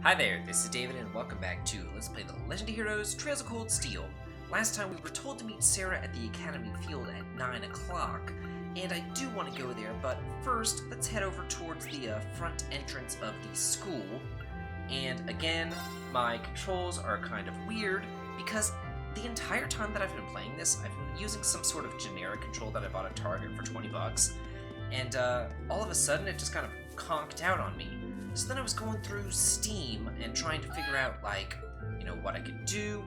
Hi there, this is David and welcome back to Let's Play The Legend of Heroes Trails of Cold Steel. Last time we were told to meet Sarah at the Academy Field at 9 o'clock, and I do want to go there, but first let's head over towards the front entrance of the school. And again, my controls are kind of weird because the entire time that I've been playing this, I've been using some sort of generic control that I bought at Target for 20 bucks, and all of a sudden it just kind of conked out on me. So then I was going through Steam and trying to figure out, what I could do,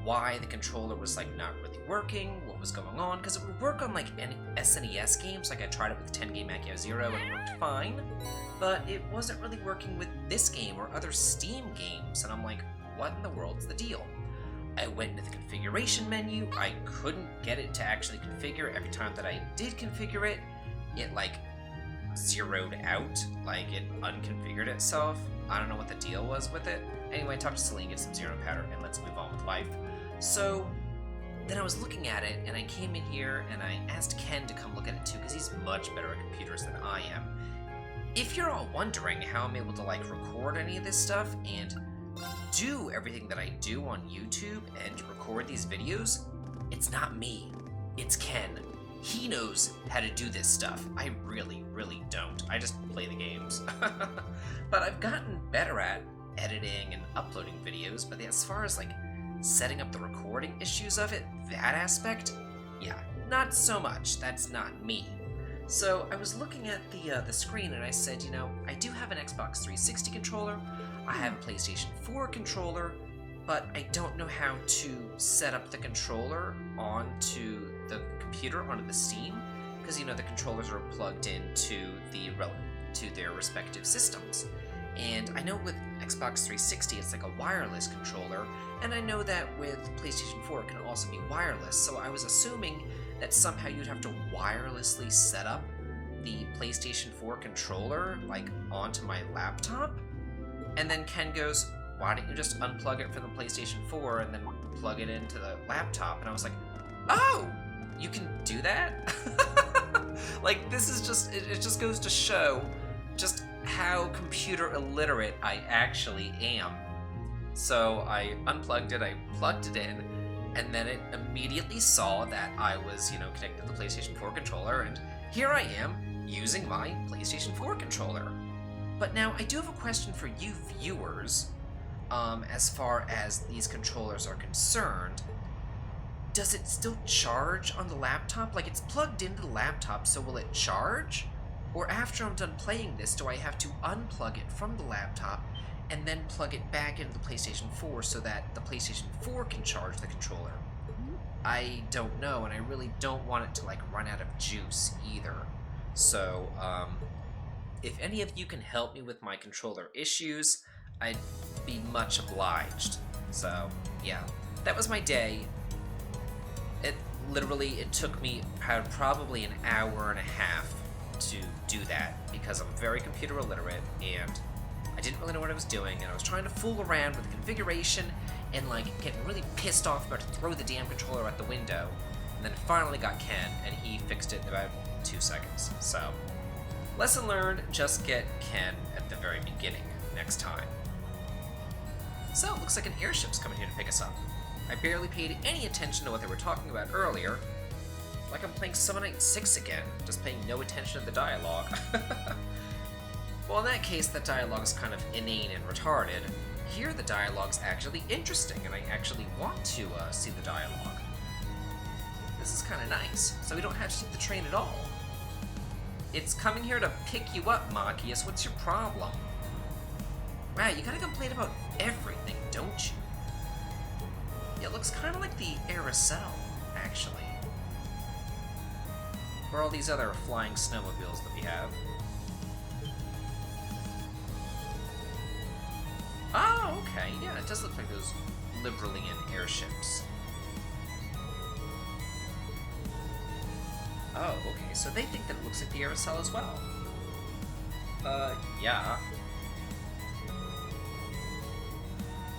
why the controller was, not really working, what was going on, because it would work on, SNES games, I tried it with 10 Game Macchio Zero and it worked fine, but it wasn't really working with this game or other Steam games, and I'm like, what in the world's the deal? I went into the configuration menu, I couldn't get it to actually configure. Every time that I did configure it, it, zeroed out, it unconfigured itself. I don't know what the deal was with it. Anyway, I talked to Celine, get some zero powder, and let's move on with life. So then I was looking at it, and I came in here, and I asked Ken to come look at it too, because he's much better at computers than I am. If you're all wondering how I'm able to, record any of this stuff, and do everything that I do on YouTube, and record these videos, it's not me. It's Ken. He knows how to do this stuff. I really don't. I just play the games. But I've gotten better at editing and uploading videos, but as far as setting up the recording issues of it, that aspect, yeah, not so much. That's not me. So I was looking at the screen and I said, I do have an Xbox 360 controller, I have a PlayStation 4 controller, but I don't know how to set up the controller onto the computer, onto the Steam, because the controllers are plugged into their respective systems. And I know with Xbox 360 it's a wireless controller, and I know that with PlayStation 4 it can also be wireless, so I was assuming that somehow you'd have to wirelessly set up the PlayStation 4 controller, onto my laptop? And then Ken goes, why don't you just unplug it from the PlayStation 4 and then plug it into the laptop? And I was like, oh, you can do that? This is just, it just goes to show just how computer illiterate I actually am. So I unplugged it, I plugged it in, and then it immediately saw that I was, connected to the PlayStation 4 controller, and here I am using my PlayStation 4 controller. But now I do have a question for you viewers. As far as these controllers are concerned, does it still charge on the laptop? It's plugged into the laptop, so will it charge? Or after I'm done playing this, do I have to unplug it from the laptop and then plug it back into the PlayStation 4 so that the PlayStation 4 can charge the controller? I don't know, and I really don't want it to run out of juice either. So, if any of you can help me with my controller issues, I'd be much obliged. So, yeah, that was my day. It took me probably an hour and a half to do that, because I'm very computer illiterate, and I didn't really know what I was doing, and I was trying to fool around with the configuration, and getting really pissed off about to throw the damn controller out the window, and then finally got Ken, and he fixed it in about 2 seconds. So, lesson learned, just get Ken at the very beginning next time. So, it looks like an airship's coming here to pick us up. I barely paid any attention to what they were talking about earlier. I'm playing Summon Night 6 again, just paying no attention to the dialogue. Well, in that case, that dialogue's kind of inane and retarded. Here, the dialogue's actually interesting, and I actually want to see the dialogue. This is kind of nice, so we don't have to take the train at all. It's coming here to pick you up, Machias. What's your problem? Wow, you gotta complain about everything, don't you? It looks kind of like the Aerosol, actually. Or all these other flying snowmobiles that we have. Oh, okay, yeah, it does look like those Libralian airships. Oh, okay, so they think that it looks like the Aerosol as well. Yeah.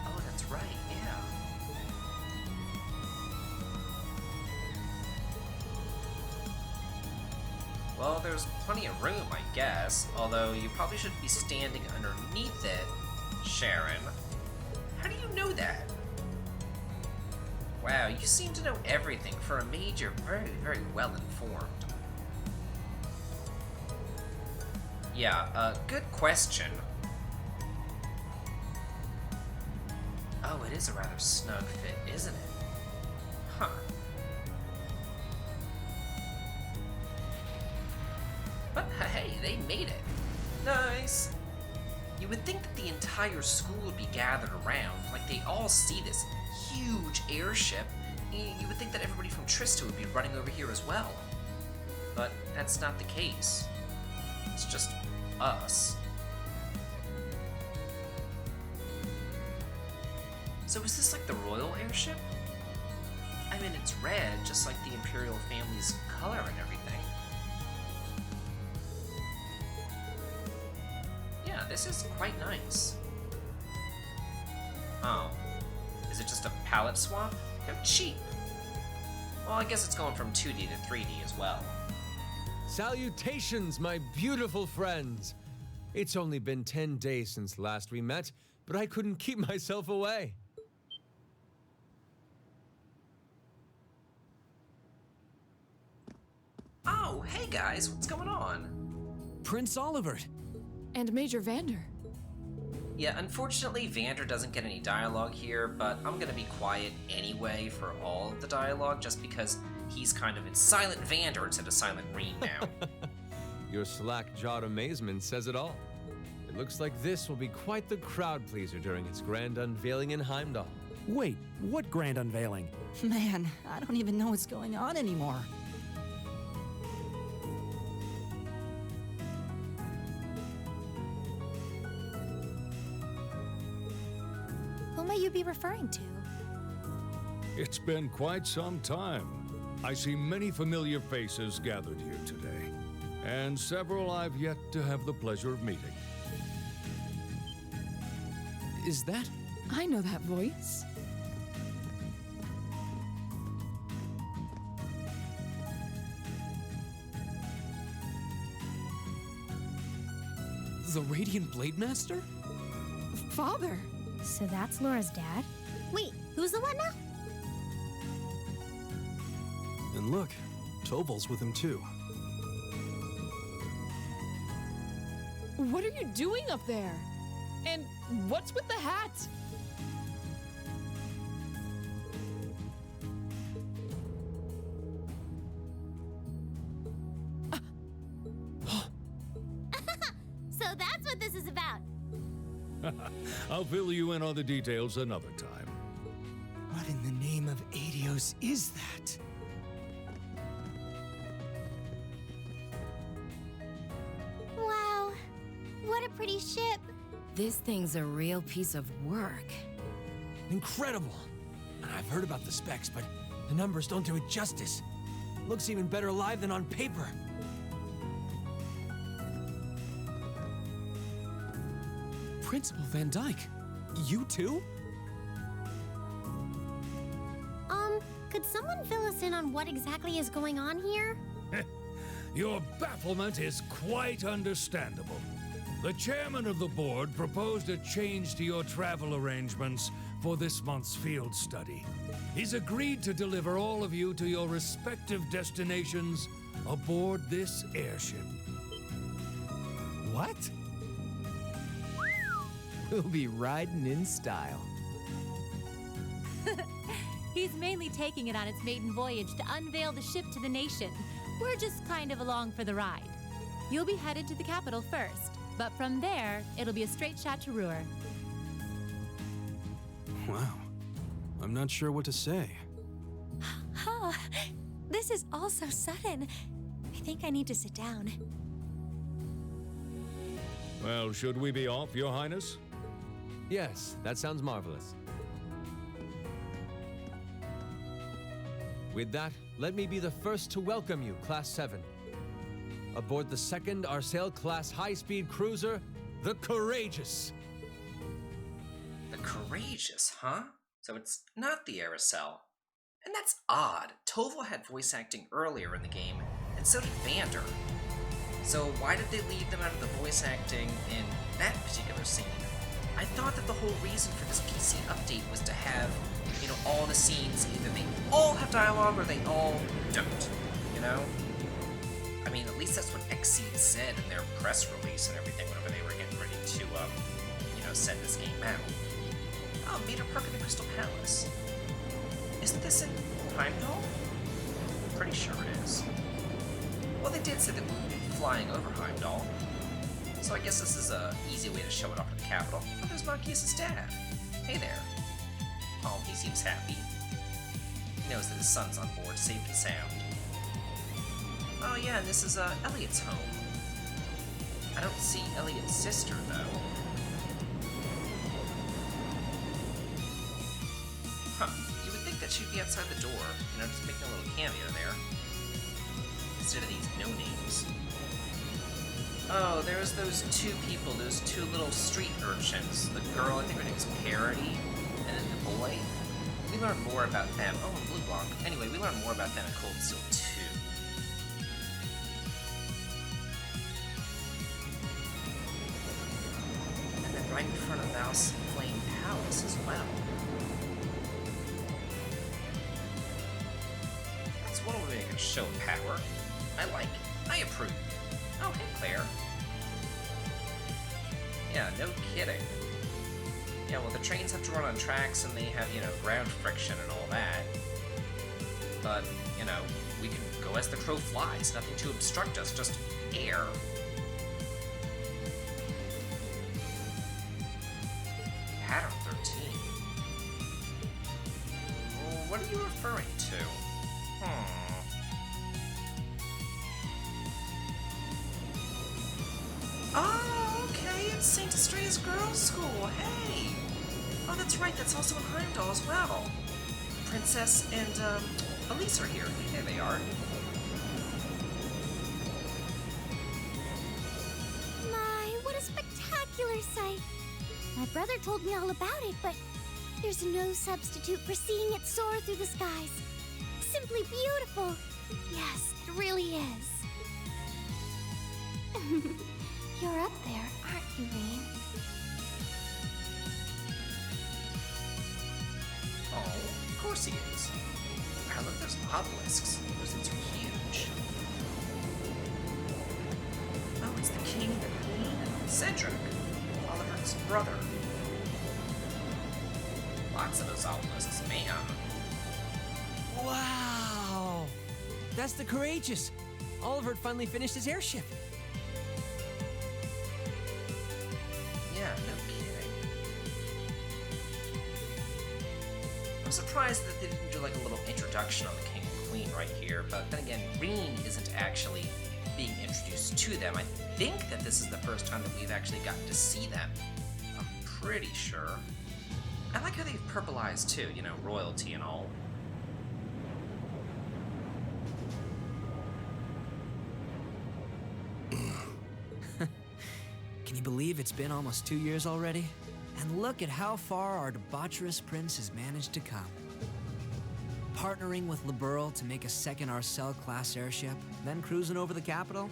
Oh, that's right, yeah. Well, there's plenty of room, I guess, although you probably shouldn't be standing underneath it, Sharon. How do you know that? Wow, you seem to know everything. For a mage, you're very, very well informed. Yeah, good question. Oh, it is a rather snug fit, isn't it? Huh. But hey, they made it. Nice. You would think that the entire school would be gathered around, like they all see this huge airship. You would think that everybody from Trista would be running over here as well. But that's not the case. It's just us. So is this like the royal airship? I mean, it's red, just like the Imperial family's color and everything. Yeah, this is quite nice. Oh. Is it just a palette swap? How cheap. Well, I guess it's going from 2D to 3D as well. Salutations, my beautiful friends! It's only been 10 days since last we met, but I couldn't keep myself away. Oh, hey guys, what's going on? Prince Olivert. And Major Vander. Yeah, unfortunately, Vander doesn't get any dialogue here, but I'm gonna be quiet anyway for all of the dialogue, just because he's kind of, it's Silent Vander instead of Silent Reed now. Your slack-jawed amazement says it all. It looks like this will be quite the crowd pleaser during its grand unveiling in Heimdall. Wait, what grand unveiling? Man, I don't even know what's going on anymore. Who may you be referring to? It's been quite some time. I see many familiar faces gathered here today, and several I've yet to have the pleasure of meeting. Is that? I know that voice. The Radiant Blade Master? Father. So that's Laura's dad? Wait, who's the one now? And look, Tobal's with him too. What are you doing up there? And what's with the hat? So that's what this is about. I'll fill you in on the details another time. What in the name of Adios is that? Wow, what a pretty ship. This thing's a real piece of work. Incredible! And I've heard about the specs, but the numbers don't do it justice. Looks even better live than on paper. Principal Van Dyke. You too? Could someone fill us in on what exactly is going on here? Your bafflement is quite understandable. The chairman of the board proposed a change to your travel arrangements for this month's field study. He's agreed to deliver all of you to your respective destinations aboard this airship. What? We'll be riding in style. He's mainly taking it on its maiden voyage to unveil the ship to the nation. We're just kind of along for the ride. You'll be headed to the capital first, but from there, it'll be a straight shot to Ruhr. Wow. I'm not sure what to say. Huh. This is all so sudden. I think I need to sit down. Well, should we be off, Your Highness? Yes, that sounds marvelous. With that, let me be the first to welcome you, Class 7. Aboard the second Arcel-class high-speed cruiser, the Courageous. The Courageous, huh? So it's not the Arcel. And that's odd. Toval had voice acting earlier in the game, and so did Vander. So why did they leave them out of the voice acting in that particular scene? I thought that the whole reason for this PC update was to have, you know, all the scenes, either they all have dialogue or they all don't, you know? I mean, at least that's what Xseed said in their press release and everything whenever they were getting ready to, you know, send this game out. Oh, Meter Park in the Crystal Palace. Isn't this in Heimdall? I'm pretty sure it is. Well, they did say that we would be flying over Heimdall, so I guess this is an easy way to show it off to the capital. Oh, there's Marquis's dad. Hey there. Oh, he seems happy. He knows that his son's on board, safe and sound. Oh yeah, and this is Elliot's home. I don't see Elliot's sister, though. Huh, you would think that she'd be outside the door, you know, just making a little cameo there. Instead of these no-names. Oh, there's those two people, those two little street urchins. The girl, I think her name's Parody, and then the boy. We learn more about them. Oh, and Blue Block. Anyway, we learn more about them in Cold Steel 2. And then right in front of Val's Flame Palace as well. That's one way to show power. I like it. I approve. Oh, hey, Claire. Yeah, no kidding. Yeah, well, the trains have to run on tracks, and they have, you know, ground friction and all that. But, you know, we can go as the crow flies. Nothing to obstruct us, just air. Pattern 13. Well, what are you referring to? Oh, okay, it's St. Estrella's Girls' School, hey! Oh, that's right, that's also in Heimdall as well. Princess and, Elise are here. There they are. My, what a spectacular sight! My brother told me all about it, but there's no substitute for seeing it soar through the skies. Simply beautiful. Yes, it really is. You're up there, aren't you, Rain? Oh, of course he is. Wow, look at those obelisks. Those things are huge. Oh, it's the king and the queen. Cedric, Oliver's brother. Lots of those obelisks, man. Wow! That's the Courageous. Oliver finally finished his airship. Yeah, no kidding. I'm surprised that they didn't do like a little introduction on the king and queen right here, but then again, Reen isn't actually being introduced to them. I think that this is the first time that we've actually gotten to see them. I'm pretty sure. I like how they've purple eyes too, you know, royalty and all. Can you believe it's been almost 2 years already? And look at how far our debaucherous prince has managed to come. Partnering with Liberl to make a second Arcel-class airship, then cruising over the capital?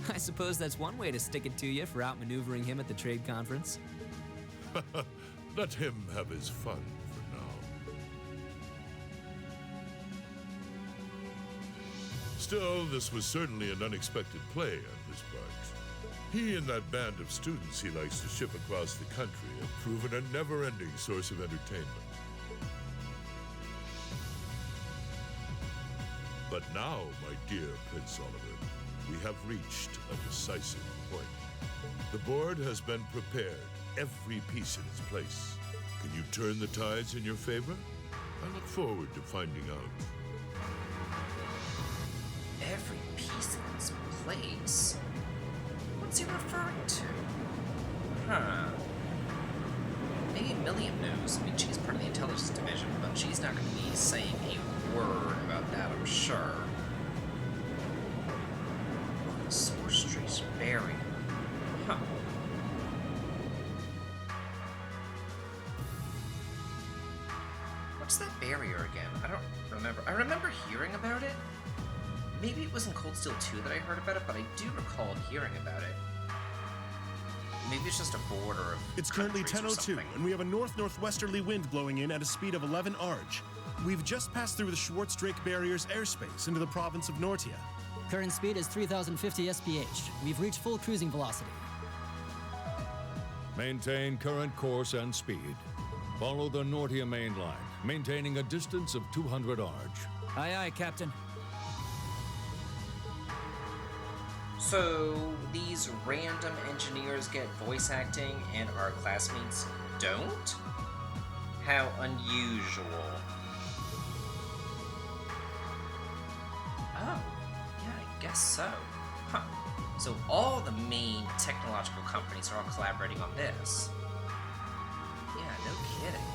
I suppose that's one way to stick it to you for outmaneuvering him at the trade conference. Let him have his fun for now. Still, this was certainly an unexpected play on his part. He and that band of students he likes to ship across the country have proven a never-ending source of entertainment. But now, my dear Prince Oliver, we have reached a decisive point. The board has been prepared, every piece in its place. Can you turn the tides in your favor? I look forward to finding out. Every piece in its place? What's he referring to? Huh. Maybe Milliam knows. I mean, she's part of the intelligence division, but she's not going to be saying a word about that, I'm sure. The Sorcery's Barrier. Huh. What's that barrier again? I don't remember. I remember hearing about it. Maybe it was in Cold Steel 2 that I heard about it, but I do recall hearing about it. Maybe it's just a border of It's currently countries or 10:02, something. and we have a north-northwesterly wind blowing in at a speed of 11 Arj. We've just passed through the Schwartz-Drake Barrier's airspace into the province of Nortia. Current speed is 3,050 SPH. We've reached full cruising velocity. Maintain current course and speed. Follow the Nortia main line, maintaining a distance of 200 Arj. Aye, aye, Captain. So, these random engineers get voice acting and our classmates don't? How unusual. Oh, yeah, I guess so. Huh. So all the main technological companies are all collaborating on this. Yeah, no kidding.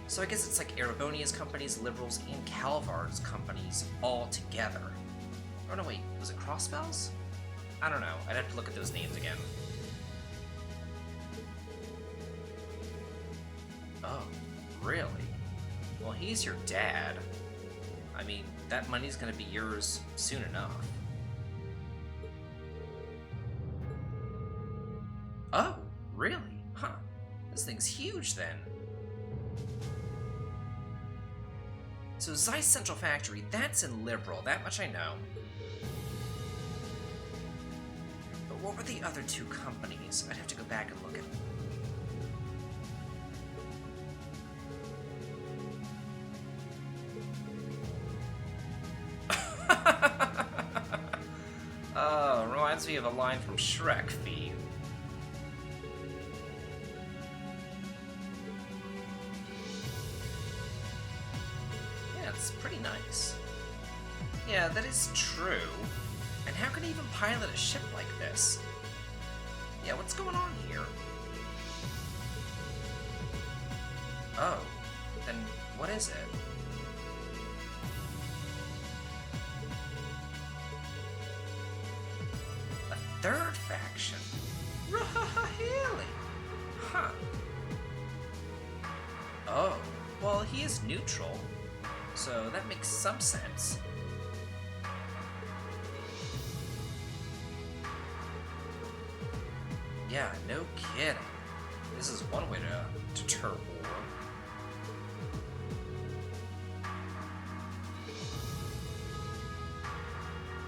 So I guess it's like Erebonia's companies, Liberals, and Calvar's companies all together. Oh no, wait, was it Crossbells? I don't know, I'd have to look at those names again. Oh, really? Well, he's your dad. I mean, that money's gonna be yours soon enough. Oh, really? Huh. This thing's huge then. So Zeiss Central Factory, that's in Liberal, that much I know. But what were the other two companies? I'd have to go back and look at them. Oh, reminds me of a line from Shrek Feed. Yeah, it's pretty nice. Yeah, that is true. And how can he even pilot a ship like this? Yeah, what's going on here? Oh, then what is it? Third faction? Really? Huh. Oh, well, he is neutral, so that makes some sense. Yeah, no kidding. This is one way to deter war.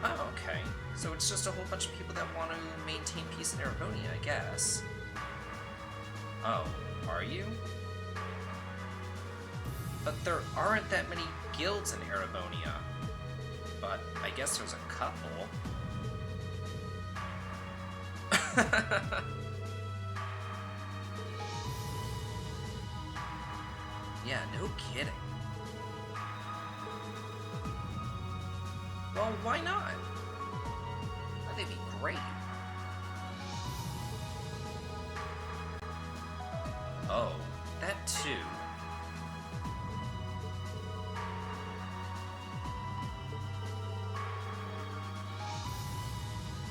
Oh, okay. So it's just a whole bunch of people that want to maintain peace in Erebonia, I guess. Oh, are you? But there aren't that many guilds in Erebonia. But I guess there's a couple. Yeah, no kidding. Well, why not? That'd be great. Oh, that too.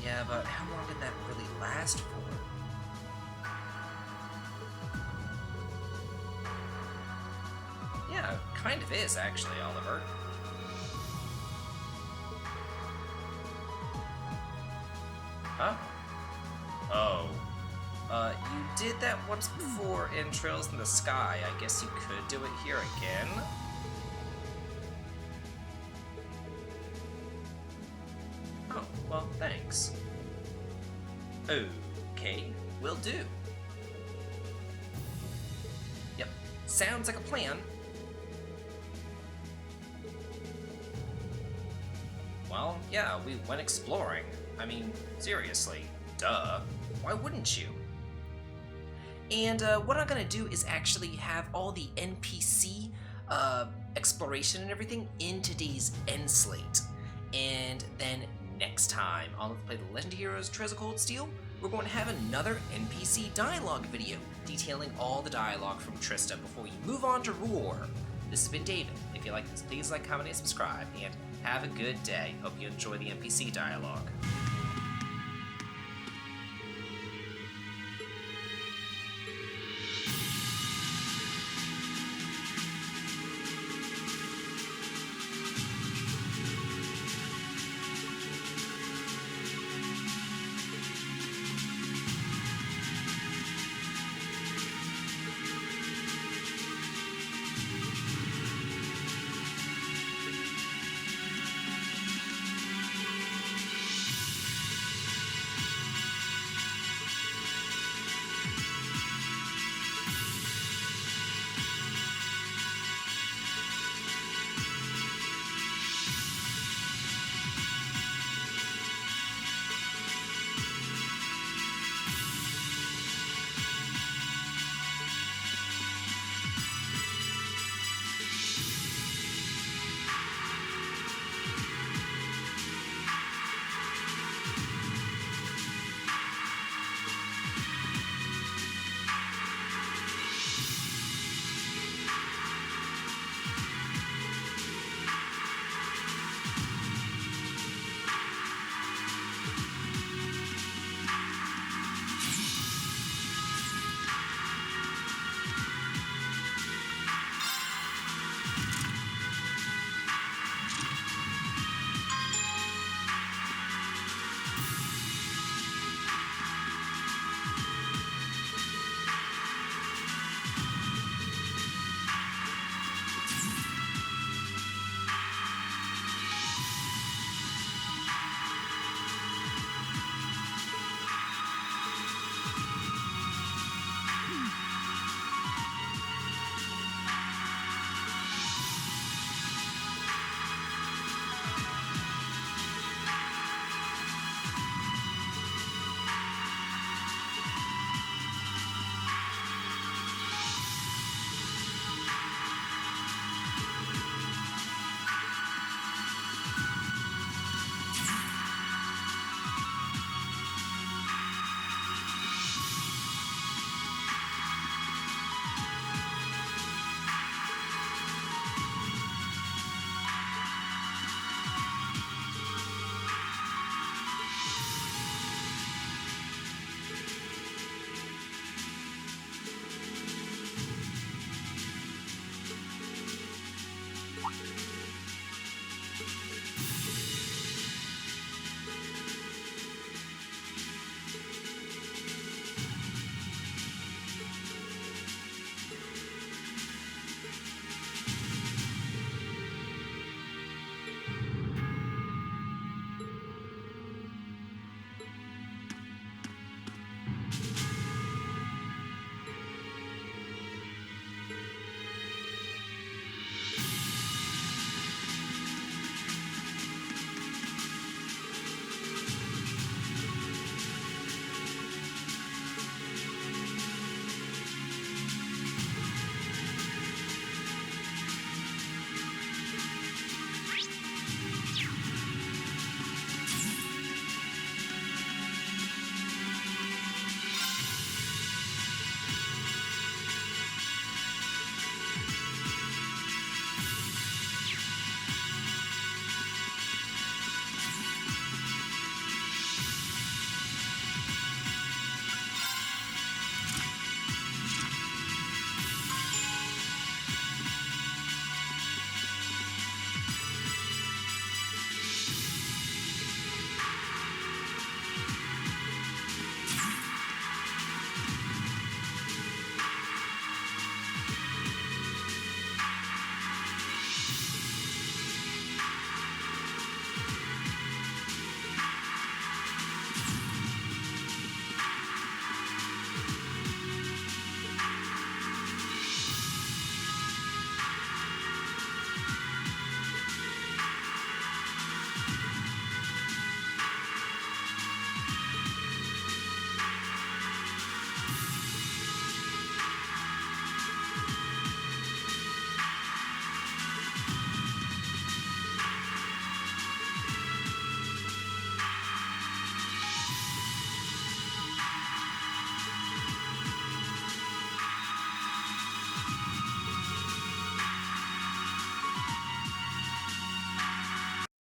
Yeah, but how long did that really last for? Yeah, kind of is, actually, Oliver. Huh? Oh. You did that once before in Trails in the Sky. I guess you could do it here again? Oh, well, thanks. Okay, will do. Yep, sounds like a plan. Well, yeah, we went exploring. I mean, seriously, duh. Why wouldn't you? And what I'm gonna do is actually have all the NPC exploration and everything in today's end slate. And then next time on Let's Play the Legend of Heroes Trails of Cold Steel, we're going to have another NPC dialogue video detailing all the dialogue from Trista before you move on to Roar. This has been David. If you like this, please like, comment, and subscribe, and have a good day. Hope you enjoy the NPC dialogue.